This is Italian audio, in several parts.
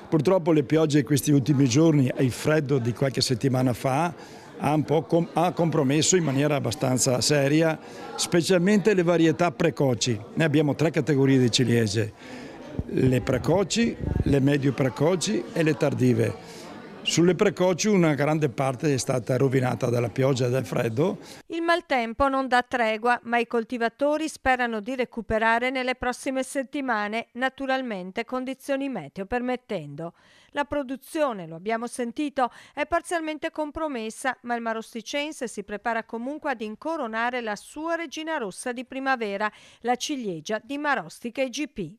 Purtroppo le piogge di questi ultimi giorni e il freddo di qualche settimana fa ha compromesso in maniera abbastanza seria, specialmente le varietà precoci. Noi abbiamo 3 categorie di ciliegie: le precoci, le medio precoci e le tardive. Sulle precoci una grande parte è stata rovinata dalla pioggia e dal freddo. Il maltempo non dà tregua, ma i coltivatori sperano di recuperare nelle prossime settimane, naturalmente condizioni meteo permettendo. La produzione, lo abbiamo sentito, è parzialmente compromessa, ma il marosticense si prepara comunque ad incoronare la sua regina rossa di primavera, la ciliegia di Marostica IGP.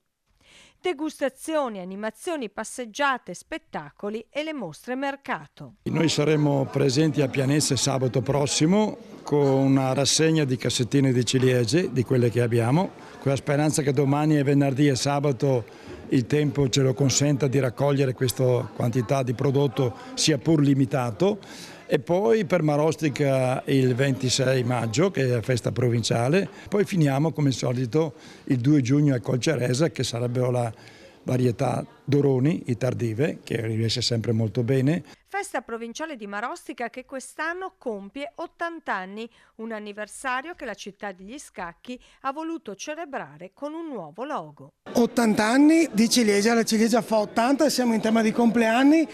Degustazioni, animazioni, passeggiate, spettacoli e le mostre mercato. Noi saremo presenti a Pianese sabato prossimo con una rassegna di cassettine di ciliegie, di quelle che abbiamo, con la speranza che domani e venerdì e sabato il tempo ce lo consenta di raccogliere questa quantità di prodotto sia pur limitato. E poi per Marostica il 26 maggio, che è la festa provinciale. Poi finiamo come al solito il 2 giugno a Colceresa, che sarebbero la varietà Doroni, i tardive, che riesce sempre molto bene. Festa provinciale di Marostica che quest'anno compie 80 anni, un anniversario che la città degli Scacchi ha voluto celebrare con un nuovo logo. 80 anni di ciliegia, la ciliegia fa 80 e siamo in tema di compleanni.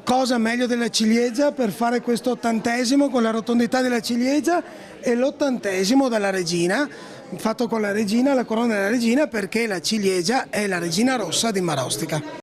Cosa meglio della ciliegia per fare questo 80esimo con la rotondità della ciliegia e l'80esimo della regina, fatto con la regina, la corona della regina, perché la ciliegia è la regina rossa di Marostica.